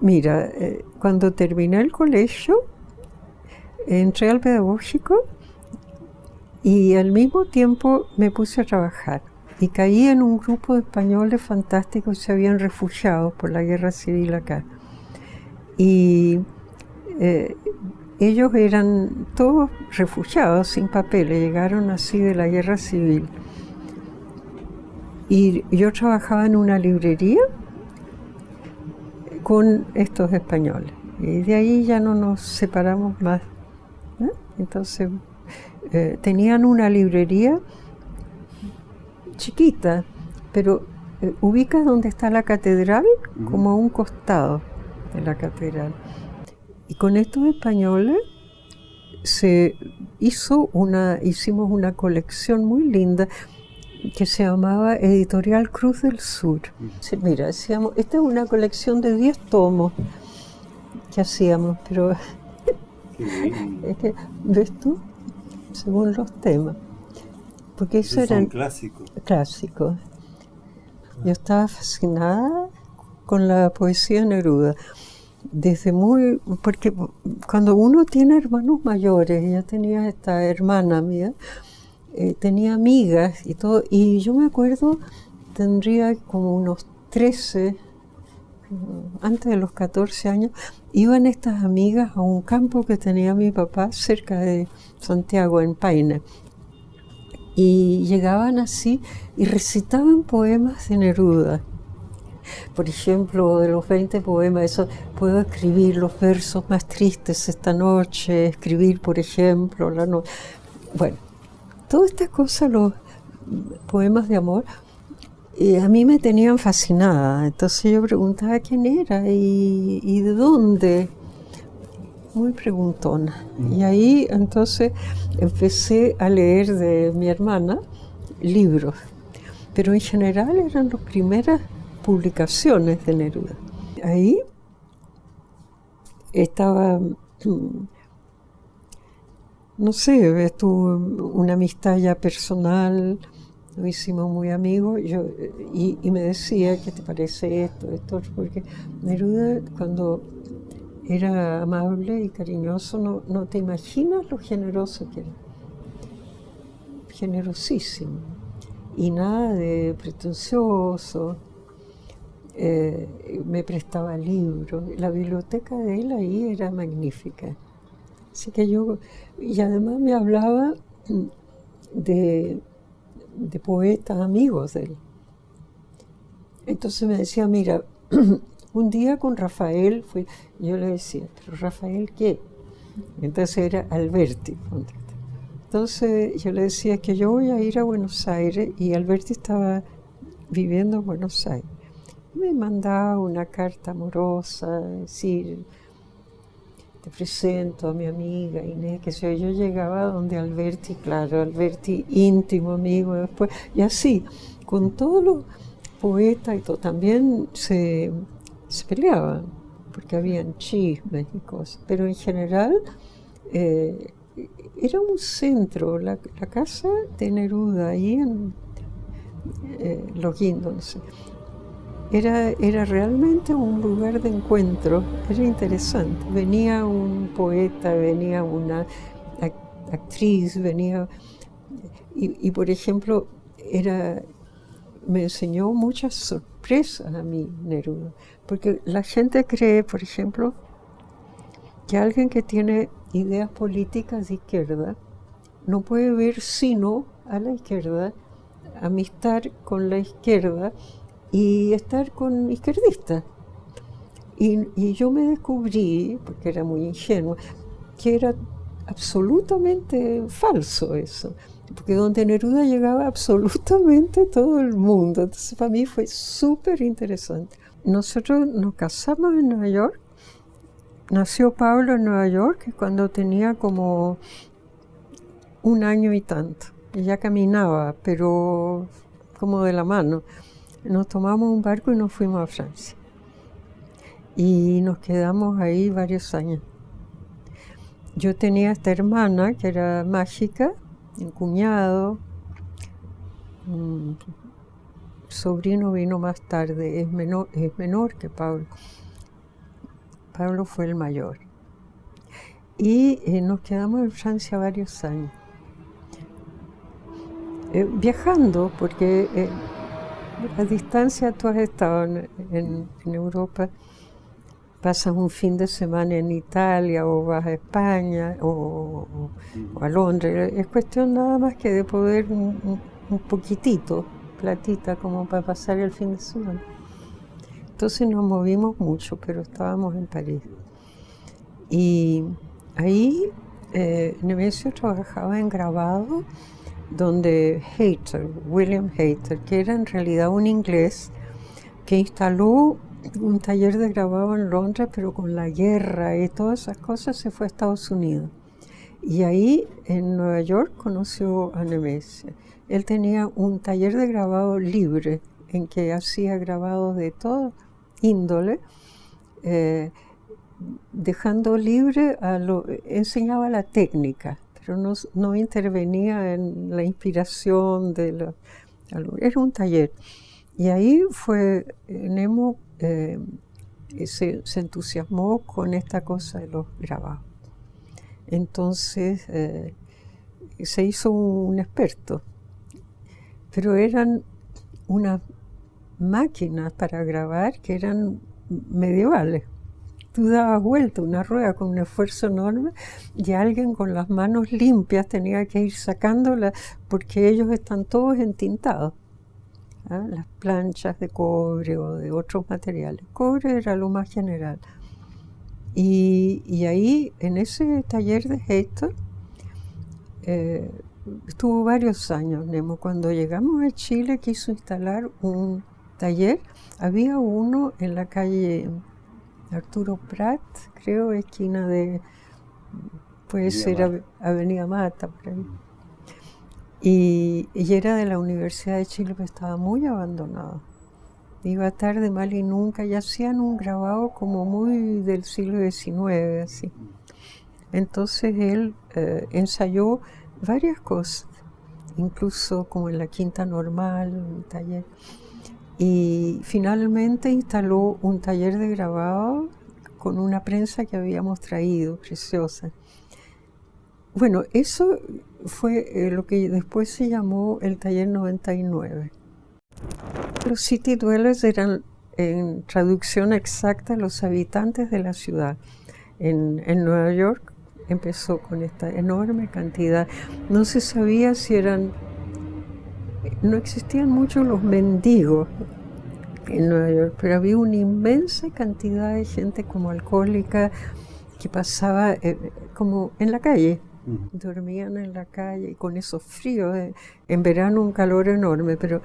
Mira, cuando terminé el colegio, entré al pedagógico y al mismo tiempo me puse a trabajar. Y caí en un grupo de españoles fantásticos que se habían refugiado por la guerra civil acá. Y ellos eran todos refugiados, sin papeles, llegaron así de la guerra civil. Y yo trabajaba en una librería con estos españoles. Y de ahí ya no nos separamos más, ¿eh? Entonces, tenían una librería chiquita, pero ubica donde está la catedral, como a un costado de la catedral. Y con estos españoles hicimos una colección muy linda que se llamaba Editorial Cruz del Sur. Mira, decíamos, esta es una colección de 10 tomos que hacíamos, pero es que, ¿ves tú? Según los temas. Porque eso eran clásicos. Clásicos. Yo estaba fascinada con la poesía de Neruda. Porque cuando uno tiene hermanos mayores, yo tenía esta hermana mía, tenía amigas y todo, y yo me acuerdo, tendría como unos 13, antes de los 14 años, iban estas amigas a un campo que tenía mi papá cerca de Santiago, en Paine, y llegaban así y recitaban poemas de Neruda. Por ejemplo, de los 20 poemas, eso, puedo escribir los versos más tristes esta noche, escribir, por ejemplo, la noche. Bueno, todas estas cosas, los poemas de amor, a mí me tenían fascinada. Entonces yo preguntaba quién era y de dónde. Muy preguntona. Y ahí entonces empecé a leer de mi hermana libros, pero en general eran las primeras publicaciones de Neruda. Ahí estaba, no sé, estuvo una amistad ya personal, nos hicimos muy amigos, y me decía, ¿qué te parece esto? Porque Neruda, cuando era amable y cariñoso, no te imaginas lo generoso que era. Generosísimo. Y nada de pretencioso. Me prestaba libros. La biblioteca de él ahí era magnífica. Así que y además me hablaba de poetas amigos de él. Entonces me decía, mira, un día con Rafael yo le decía, ¿pero Rafael qué? Entonces era Alberti. Entonces yo le decía que yo voy a ir a Buenos Aires, y Alberti estaba viviendo en Buenos Aires. Me mandaba una carta amorosa, decir, te presento a mi amiga Inés, que yo llegaba donde Alberti, claro, Alberti íntimo amigo después, y así, con todos los poetas y todo, también se peleaban, porque habían chismes y cosas, pero en general era un centro, la casa de Neruda, ahí en Los Guindos, era realmente un lugar de encuentro, era interesante. Venía un poeta, venía una actriz, venía, y por ejemplo, me enseñó muchas sorpresas a mí, Neruda, porque la gente cree, por ejemplo, que alguien que tiene ideas políticas de izquierda no puede ver sino a la izquierda, amistad con la izquierda y estar con izquierdistas. Y yo me descubrí, porque era muy ingenua, que era absolutamente falso eso, porque donde Neruda llegaba absolutamente todo el mundo. Entonces para mí fue súper interesante. Nosotros nos casamos en Nueva York nació Pablo en Nueva York cuando tenía como 1 año y tanto. Y ya caminaba, pero como de la mano. Nos tomamos un barco y nos fuimos a Francia. Y nos quedamos ahí varios años. Yo tenía esta hermana que era mágica, un cuñado, un sobrino vino más tarde, es menor que Pablo. Pablo fue el mayor. Y nos quedamos en Francia varios años. Viajando, porque a distancia tú has estado en Europa, pasas un fin de semana en Italia o vas a España o a Londres. Es cuestión nada más que de poder un poquitito, platita, como para pasar el fin de semana. Entonces nos movimos mucho, pero estábamos en París. Y ahí Nemesio trabajaba en grabado, donde William Hayter, que era en realidad un inglés, que instaló un taller de grabado en Londres, pero con la guerra y todas esas cosas se fue a Estados Unidos. Y ahí en Nueva York conoció a Nemesio. Él tenía un taller de grabado libre, en que hacía grabados de todo índole, dejando libre enseñaba la técnica, pero no intervenía en la inspiración era un taller. Y ahí fue Nemo, se entusiasmó con esta cosa de los grabados. Entonces se hizo un experto, pero eran unas máquinas para grabar que eran medievales. Tú dabas vuelta una rueda con un esfuerzo enorme y alguien con las manos limpias tenía que ir sacándola porque ellos están todos entintados. Las planchas de cobre o de otros materiales. Cobre era lo más general. Y ahí, en ese taller de Hector, estuvo varios años, Nemo. Cuando llegamos a Chile quiso instalar un taller. Había uno en la calle Arturo Prat, creo, esquina de, puede ser Avenida Mata, por ahí. Y era de la Universidad de Chile, pero estaba muy abandonado. Iba tarde, mal y nunca, y hacían un grabado como muy del siglo XIX, así. Entonces él ensayó varias cosas, incluso como en la Quinta Normal, un taller. Y finalmente instaló un taller de grabado con una prensa que habíamos traído, preciosa. Bueno, eso fue lo que después se llamó el Taller 99. Los City Dwellers eran, en traducción exacta, los habitantes de la ciudad. En Nueva York empezó con esta enorme cantidad. No se sabía si no existían mucho los mendigos en Nueva York, pero había una inmensa cantidad de gente como alcohólica que pasaba como en la calle. Dormían en la calle y con esos fríos, en verano un calor enorme, pero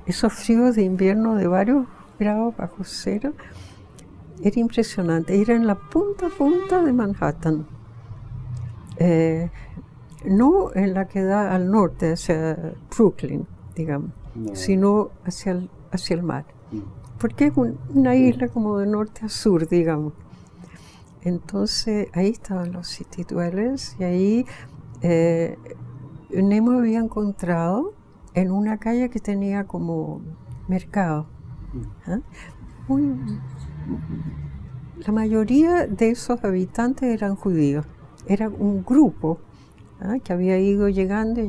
esos fríos de invierno de varios grados bajo cero, era impresionante. Era en la punta de Manhattan, no en la que da al norte, hacia Brooklyn, digamos, sino hacia el mar, porque es una isla como de norte a sur, digamos. Entonces ahí estaban los City Dwellers y ahí Nemo había encontrado en una calle que tenía como mercado. La mayoría de esos habitantes eran judíos. Era un grupo que había ido llegando,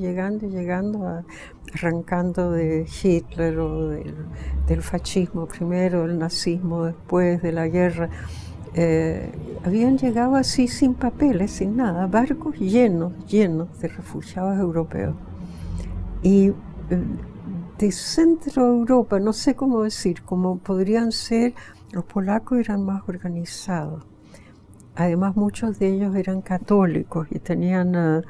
arrancando de Hitler o del fascismo primero, del nazismo después, de la guerra. Habían llegado así sin papeles, sin nada, barcos llenos de refugiados europeos. Y de Centro Europa, no sé cómo decir, como podrían ser, los polacos eran más organizados. Además, muchos de ellos eran católicos y tenían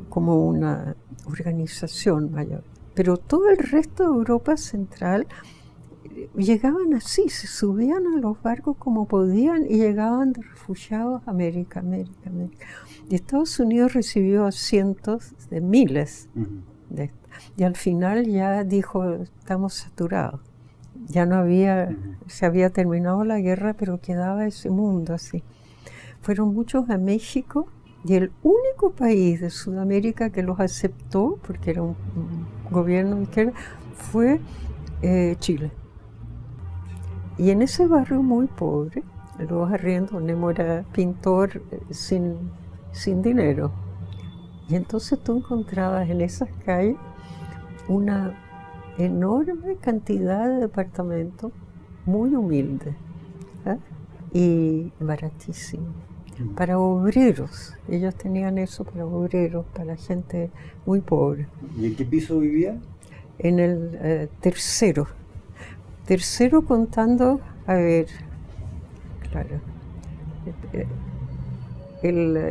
como una organización mayor. Pero todo el resto de Europa Central llegaban así, se subían a los barcos como podían y llegaban de refugiados a América. Y Estados Unidos recibió a cientos de miles de estos. Y al final ya dijo, estamos saturados. Ya no había, se había terminado la guerra, pero quedaba ese mundo así. Fueron muchos a México y el único país de Sudamérica que los aceptó, porque era un gobierno de izquierda, fue Chile. Y en ese barrio muy pobre, los arriendos, Nemo era pintor sin dinero. Y entonces tú encontrabas en esas calles una enorme cantidad de departamentos muy humildes, ¿eh? Y baratísimos. Para obreros, ellos tenían eso para obreros, para gente muy pobre. ¿Y en qué piso vivía? En el tercero contando, a ver, claro,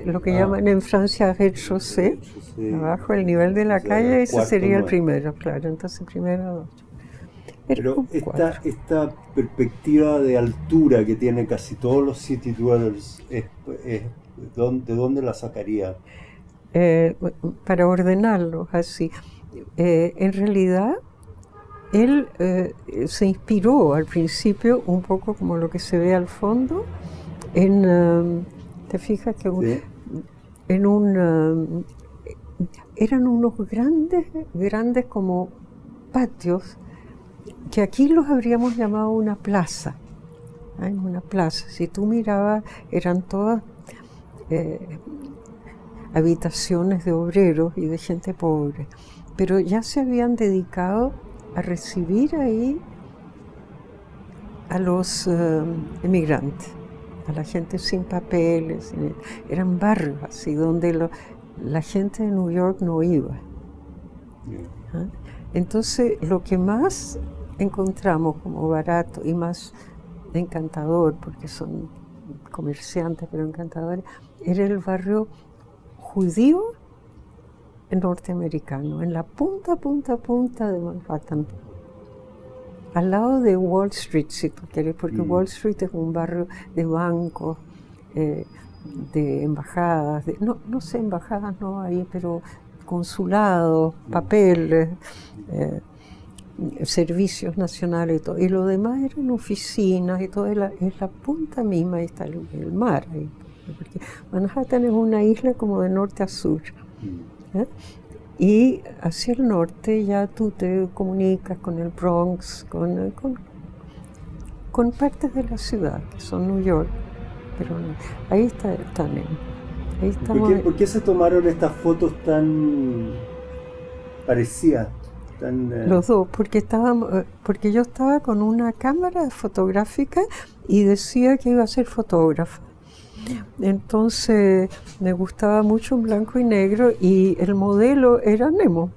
lo que llaman en Francia rez-de-chaussée, abajo el nivel de la calle, ese sería el primero, claro, entonces primero 8. Pero esta perspectiva de altura que tiene casi todos los city dwellers, ¿de dónde la sacaría? Para ordenarlos así. En realidad, él se inspiró al principio, un poco como lo que se ve al fondo, te fijas que ¿Sí? Eran unos grandes como patios, que aquí los habríamos llamado una plaza. Una plaza. Si tú mirabas, eran todas habitaciones de obreros y de gente pobre, pero ya se habían dedicado a recibir ahí a los emigrantes, a la gente sin papeles. Eran barrios así donde la gente de New York no iba. Entonces, lo que más encontramos como barato y más encantador, porque son comerciantes pero encantadores, era el barrio judío norteamericano, en la punta de Manhattan, al lado de Wall Street, si tú quieres, porque Wall Street es un barrio de bancos, de embajadas, no sé, embajadas no hay, pero consulados, papeles, servicios nacionales y todo. Y lo demás eran oficinas y todo, es la punta misma, ahí está el mar. Ahí, porque Manhattan es una isla como de norte a sur. Y hacia el norte ya tú te comunicas con el Bronx, con partes de la ciudad, que son New York. Pero ahí está Nemo. Ahí estamos. ¿Por qué se tomaron estas fotos tan parecidas? Los dos, porque yo estaba con una cámara fotográfica y decía que iba a ser fotógrafa. Entonces me gustaba mucho en blanco y negro y el modelo era Nemo.